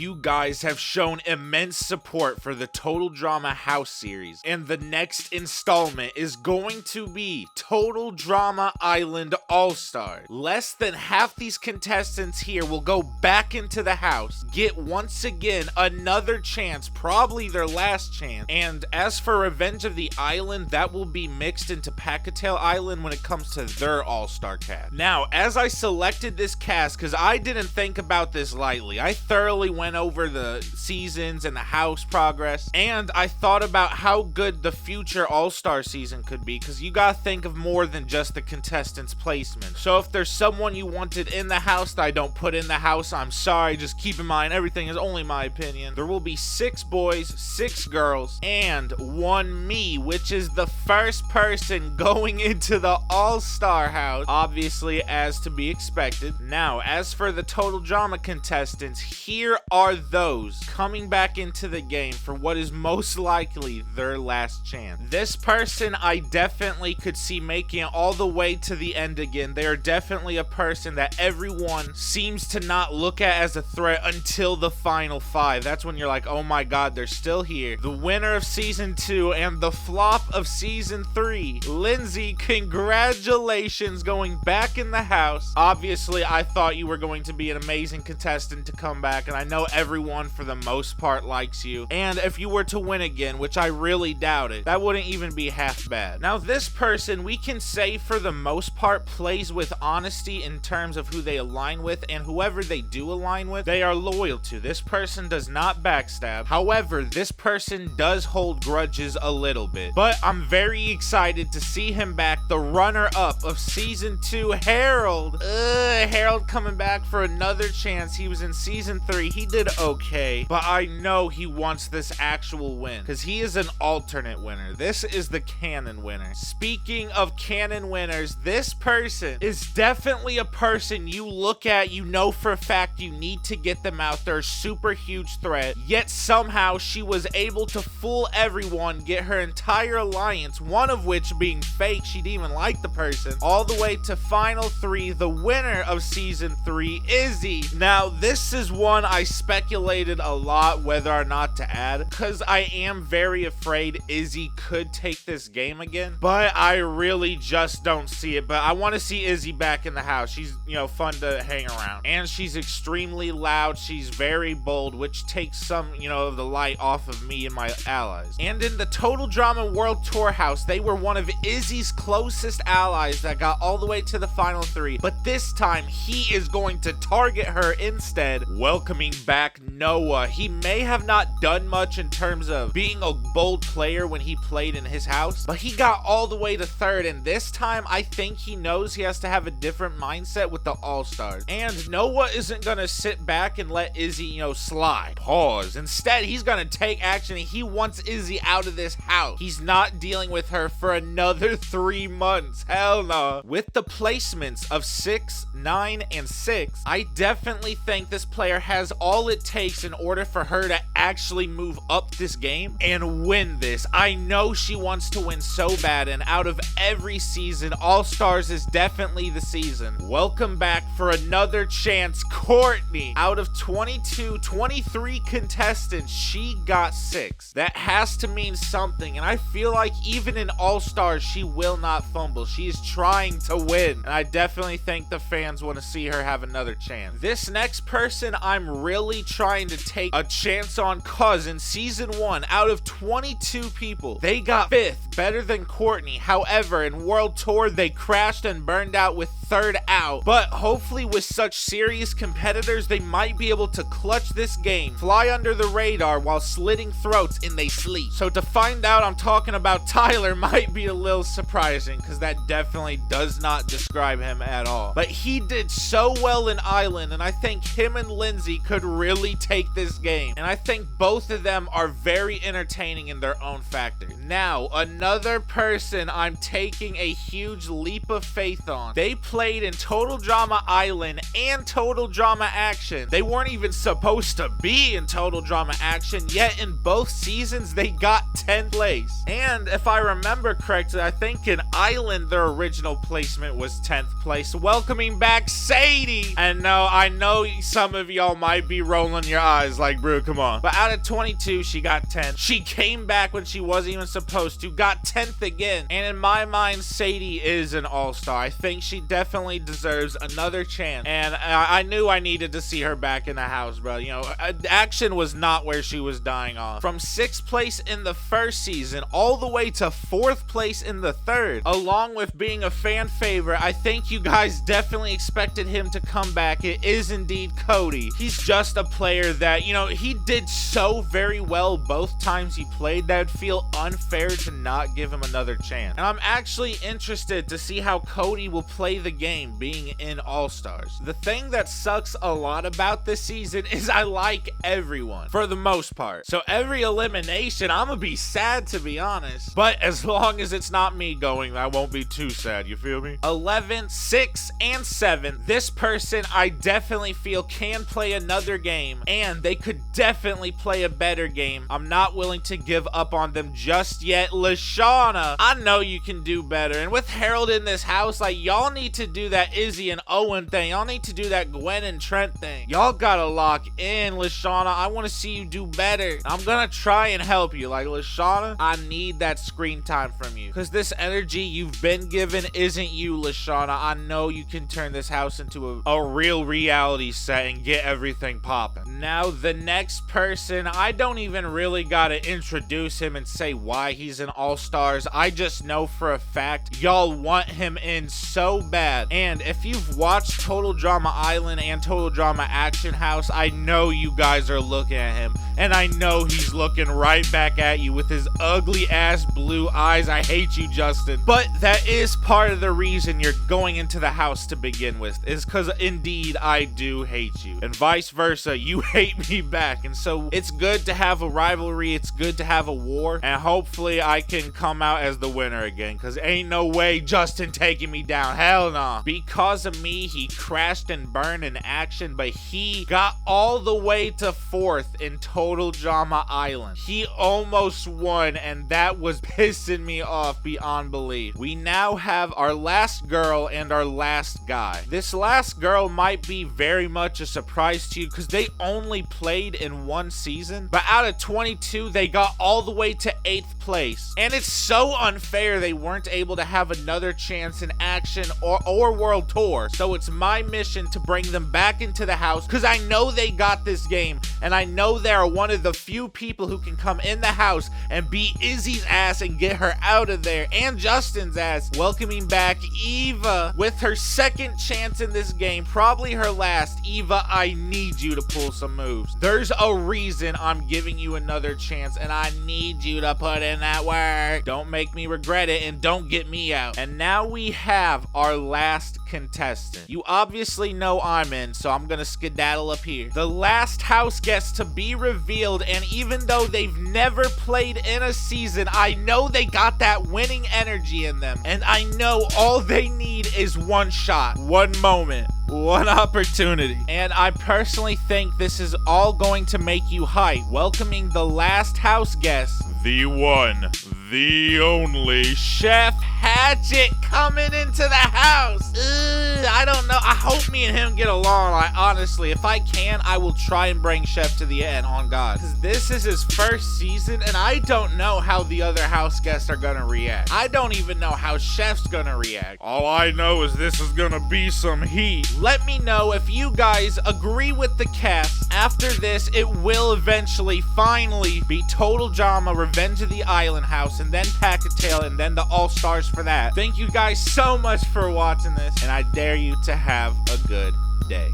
You guys have shown immense support for the Total Drama House series, and the next installment is going to be Total Drama Island All-Stars. Less than half these contestants here will go back into the house, get once again another chance, probably their last chance, and as for Revenge of the Island, that will be mixed into Pacatail Island when it comes to their all-star cast. Now, as I selected this cast, because I didn't think about this lightly, I thoroughly went over the seasons and the house progress, and I thought about how good the future all-star season could be, because you gotta think of more than just the contestants' placement. So if there's someone you wanted in the house that I don't put in the house, I'm sorry, just keep in mind everything is only my opinion. There will be 6 boys, 6 girls, and 1 me, which is the first person going into the all-star house, obviously as to be expected. Now, as for the Total Drama contestants, here are those coming back into the game for what is most likely their last chance. This person I definitely could see making it all the way to the end again. They are definitely a person that everyone seems to not look at as a threat until the final 5. That's when you're like, oh my god, they're still here. The winner of season 2 and the flop of season 3, Lindsay, congratulations going back in the house. Obviously, I thought you were going to be an amazing contestant to come back, and I know everyone for the most part likes you. And if you were to win again, which I really doubt it, that wouldn't even be half bad. Now, this person, we can say for the most part plays with honesty in terms of who they align with, and whoever they do align with, they are loyal to. This person does not backstab. However, this person does hold grudges a little bit. But I'm very excited to see him back, the runner-up of season 2, Harold. Harold coming back for another chance. He was in season 3. He did okay, but I know he wants this actual win because he is an alternate winner. This is the canon winner. Speaking of canon winners, this person is definitely a person you look at, you know for a fact you need to get them out. They're a super huge threat, yet somehow she was able to fool everyone, get her entire alliance, one of which being fake, she didn't even like the person, all the way to final 3, the winner of season 3, Izzy. Now, this is one I speculated a lot whether or not to add, because I am very afraid Izzy could take this game again, but I really just don't see it. But I want to see Izzy back in the house. She's, you know, fun to hang around, and she's extremely loud. She's very bold, which takes some, you know, of the light off of me and my allies. And in the Total Drama World Tour house, they were one of Izzy's closest allies that got all the way to the final 3, but this time he is going to target her instead, welcoming back Noah. He may have not done much in terms of being a bold player when he played in his house, but he got all the way to 3rd, and this time I think he knows he has to have a different mindset with the All-Stars. And Noah isn't gonna sit back and let Izzy, you know, slide. Pause. Instead, he's gonna take action, and he wants Izzy out of this house. He's not dealing with her for another 3 months. Hell no. With the placements of 6, 9, and 6, I definitely think this player has all it takes in order for her to actually move up this game and win this. I know she wants to win so bad, and out of every season, All-Stars is definitely the season. Welcome back for another chance, Courtney. Out of 22, 23 contestants, she got 6. That has to mean something, and I feel like even in All-Stars, she will not fumble. She is trying to win, and I definitely think the fans want to see her have another chance. This next person I'm really trying to take a chance on, cause in season 1, out of 22 people, they got 5th, better than Courtney. However, in World Tour, they crashed and burned out with 3rd out, but hopefully with such serious competitors, they might be able to clutch this game, fly under the radar while slitting throats in they sleep. So to find out I'm talking about Tyler might be a little surprising, because that definitely does not describe him at all. But he did so well in Island, and I think him and Lindsay could really take this game, and I think both of them are very entertaining in their own factor. Now, another person I'm taking a huge leap of faith on. They played in Total Drama Island and Total Drama Action. They weren't even supposed to be in Total Drama Action, yet in both seasons they got 10th place. And if I remember correctly, I think in Island their original placement was 10th place, welcoming back Sadie. And no, I know some of y'all might be rolling your eyes like, bro, come on. But out of 22, she got 10. She came back when she wasn't even supposed to, got 10th again. And in my mind, Sadie is an all-star. I think she definitely deserves another chance. And I knew I needed to see her back in the house, bro. You know, action was not where she was dying off. From 6th place in the first season all the way to 4th place in the third, along with being a fan favorite, I think you guys definitely expected him to come back. It is indeed Cody. He's just a player that, you know, he did so very well both times he played that it'd feel unfair to not give him another chance. And I'm actually interested to see how Cody will play the game being in All-Stars. The thing that sucks a lot about this season is I like everyone for the most part. So every elimination, I'm gonna be sad, to be honest. But as long as it's not me going, I won't be too sad, you feel me? 11, 6, and 7. This person I definitely feel can play another game, and they could definitely play a better game. I'm not willing to give up on them just yet. Lashana, I know you can do better. And with Harold in this house, like, y'all need to do that Izzy and Owen thing. Y'all need to do that Gwen and Trent thing. Y'all gotta lock in, Lashana. I want to see you do better. I'm gonna try and help you. Like, Lashana, I need that screen time from you, because this energy you've been given isn't you, Lashana. I know you can turn this house into a real reality set and get everything popping. Now, the next person, I don't even really gotta introduce him and say why he's an all-stars. I just know for a fact y'all want him in so bad. And if you've watched Total Drama Island and Total Drama Action House, I know you guys are looking at him, and I know he's looking right back at you with his ugly ass blue eyes. I hate you, Justin. But that is part of the reason you're going into the house to begin with, is because indeed I do hate you, and vice versa, you hate me back. And so it's good to have a rivalry, it's good to have a war, and hopefully I can come out as the winner again, because ain't no way Justin taking me down. Hell nah. Because of me, he crashed and burned in action, but he got all the way to 4th in Total Drama Island. He almost won, and that was pissing me off beyond belief. We now have our last girl and our last guy. This last girl might be very much a surprise to you because they only played in one season, but out of 22, they got all the way to 8th place. And it's so unfair they weren't able to have another chance in Action or World Tour. So it's my mission to bring them back into the house, because I know they got this game, and I know they are one of the few people who can come in the house and beat Izzy's ass and get her out of there, and Justin's ass. Welcoming back Eva with her second chance in this game, probably her last. Eva, I need you to pull some moves. There's a reason I'm giving you another chance, and I need you to put in that work. Don't make me regret it, and don't get me out. And now we have our last contestant. You obviously know I'm in, so I'm gonna skedaddle up here. The last house guest to be revealed, and even though they've never played in a season, I know they got that winning energy in them, and I know all they need is one shot, one moment, one opportunity. And I personally think this is all going to make you hype. Welcoming the last house guest, the one, the only Chef Hatchet, coming into the house. I don't know. I hope me and him get along. Like, honestly, if I can, I will try and bring Chef to the end, on God. Because this is his first season, and I don't know how the other house guests are gonna react. I don't even know how Chef's gonna react. All I know is this is gonna be some heat. Let me know if you guys agree with the cast. After this, it will eventually, finally, be Total Drama, Revenge of the Island House, and then Pack-a-Tale, and then the All-Stars for that. Thank you guys so much for watching this, and I dare you to have a good day.